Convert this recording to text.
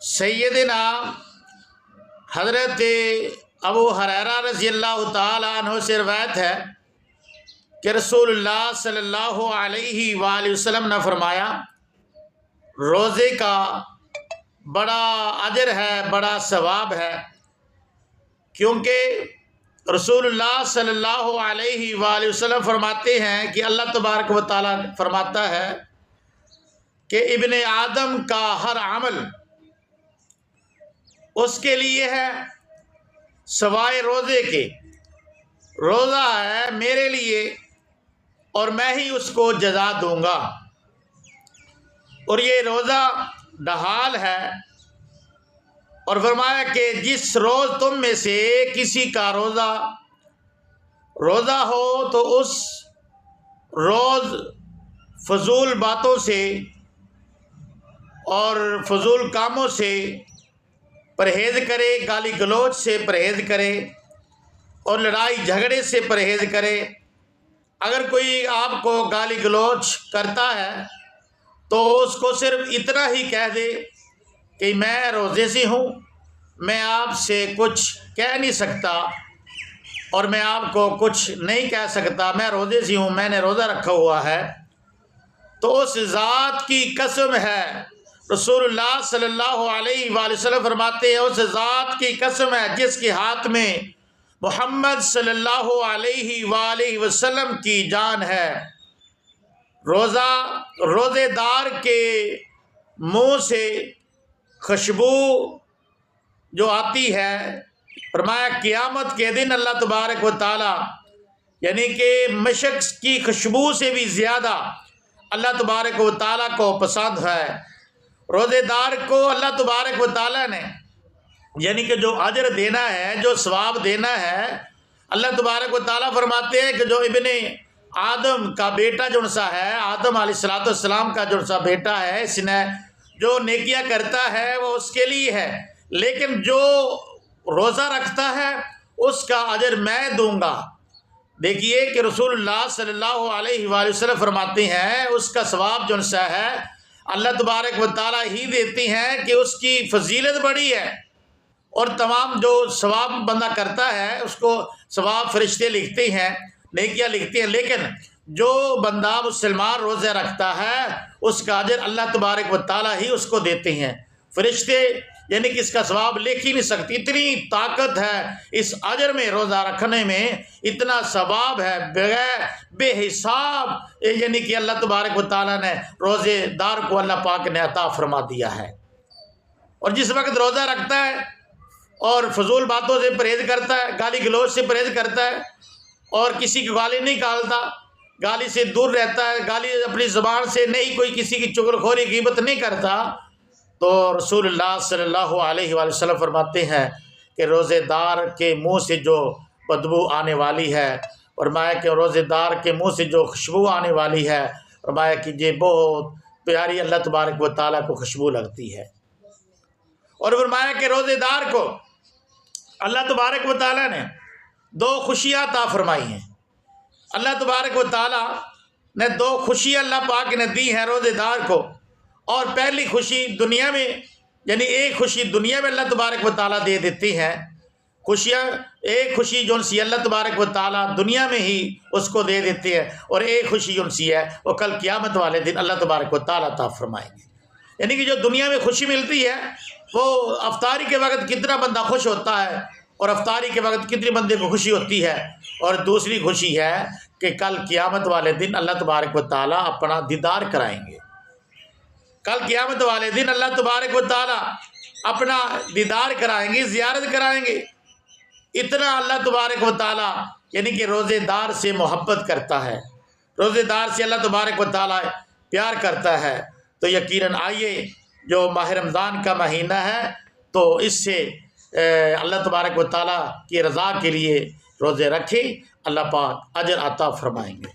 سیدنا حضرت ابو ہریرہ رضی اللہ تعالیٰ عنہ سے روایت ہے کہ رسول اللہ صلی اللہ علیہ وآلہ وسلم نے فرمایا، روزے کا بڑا اجر ہے، بڑا ثواب ہے، کیونکہ رسول اللہ صلی اللہ علیہ وآلہ وسلم فرماتے ہیں کہ اللہ تبارک و تعالیٰ فرماتا ہے کہ ابن آدم کا ہر عمل اس کے لیے ہے سوائے روزے کے۔ روزہ ہے میرے لیے اور میں ہی اس کو جزا دوں گا، اور یہ روزہ ڈھال ہے۔ اور فرمایا کہ جس روز تم میں سے کسی کا روزہ ہو تو اس روز فضول باتوں سے اور فضول کاموں سے پرہیز کرے، گالی گلوچ سے پرہیز کرے اور لڑائی جھگڑے سے پرہیز کرے۔ اگر کوئی آپ کو گالی گلوچ کرتا ہے تو اس کو صرف اتنا ہی کہہ دے کہ میں روزے سے ہوں، میں آپ سے کچھ کہہ نہیں سکتا اور میں آپ کو کچھ نہیں کہہ سکتا، میں روزے سے ہوں، میں نے روزہ رکھا ہوا ہے۔ تو اس ذات کی قسم ہے، رسول اللہ صلی اللہ علیہ وآلہ وسلم فرماتے ہیں، اس ذات کی قسم ہے جس کے ہاتھ میں محمد صلی اللہ علیہ وآلہ وسلم کی جان ہے، روزے دار کے منہ سے خوشبو جو آتی ہے، فرمایا قیامت کے دن اللہ تبارک و تعالی یعنی کہ مشک کی خوشبو سے بھی زیادہ اللہ تبارک و تعالی کو پسند ہے۔ روزے دار کو اللہ تبارک و تعالی نے یعنی کہ جو اجر دینا ہے، جو ثواب دینا ہے، اللہ تبارک و تعالی فرماتے ہیں کہ جو ابن آدم کا بیٹا جو سا ہے، آدم علیہ السلام کا جو سا بیٹا ہے، اس نے جو نیکیاں کرتا ہے وہ اس کے لیے ہے، لیکن جو روزہ رکھتا ہے اس کا اجر میں دوں گا۔ دیکھیے کہ رسول اللہ صلی اللہ علیہ وآلہ وسلم فرماتے ہیں اس کا ثواب جو سا ہے اللہ تبارک و تعالی ہی دیتے ہیں کہ اس کی فضیلت بڑی ہے، اور تمام جو ثواب بندہ کرتا ہے اس کو ثواب فرشتے لکھتے ہیں، نیکیاں لکھتے ہیں، لیکن جو بندہ مسلمان روزہ رکھتا ہے اس کا اجر اللہ تبارک و تعالی ہی اس کو دیتے ہیں۔ فرشتے یعنی کہ اس کا ثواب لکھ ہی نہیں سکتی، اتنی طاقت ہے اس اجر میں، روزہ رکھنے میں اتنا ثواب ہے بے حساب، یعنی کہ اللہ تبارک و تعالیٰ نے روزے دار کو اللہ پاک نے عطا فرما دیا ہے۔ اور جس وقت روزہ رکھتا ہے اور فضول باتوں سے پرہیز کرتا ہے، گالی گلوچ سے پرہیز کرتا ہے اور کسی کی گالی نہیں نکالتا، گالی سے دور رہتا ہے، گالی اپنی زبان سے نہیں، کوئی کسی کی چغلخوری غیبت نہیں کرتا، تو رسول اللہ صلی اللہ علیہ وآلہ وسلم فرماتے ہیں کہ روزے دار کے منہ سے جو بدبو آنے والی ہے، فرمایا کہ روزے دار کے منہ سے جو خوشبو آنے والی ہے، فرمایا کہ یہ بہت پیاری اللہ تبارک و تعالیٰ کو خوشبو لگتی ہے۔ اور فرمایا کہ روزے دار کو اللہ تبارک و تعالیٰ نے دو خوشیاں عطا فرمائی ہیں۔ اللہ تبارک و تعالیٰ نے دو خوشیاں اللہ پاک نے دی ہیں روزے دار کو، اور پہلی خوشی دنیا میں یعنی ایک خوشی دنیا میں اللہ تبارک و تعالیٰ دے دیتی ہیں، خوشیاں ایک خوشی جو سی اللہ تبارک و تعالیٰ دنیا میں ہی اس کو دے دیتے ہیں، اور ایک خوشی جو سی ہے وہ کل قیامت والے دن اللہ تبارک و تعالیٰ عطا فرمائیں گے۔ یعنی کہ جو دنیا میں خوشی ملتی ہے وہ افطاری کے وقت کتنا بندہ خوش ہوتا ہے اور افطاری کے وقت کتنی بندے کو خوشی ہوتی ہے، اور دوسری خوشی ہے کہ کل قیامت والے دن اللہ تبارک و تعالیٰ اپنا دیدار کرائیں گے۔ کل قیامت والے دن اللہ تبارک و تعالیٰ اپنا دیدار کرائیں گے، زیارت کرائیں گے۔ اتنا اللہ تبارک و تعالیٰ یعنی کہ روزے دار سے محبت کرتا ہے، روزے دار سے اللہ تبارک و تعالیٰ پیار کرتا ہے۔ تو یقیناً آئیے جو ماہ رمضان کا مہینہ ہے تو اس سے اللہ تبارک و تعالیٰ کی رضا کے لیے روزے رکھیں، اللہ پاک اجر عطا فرمائیں گے۔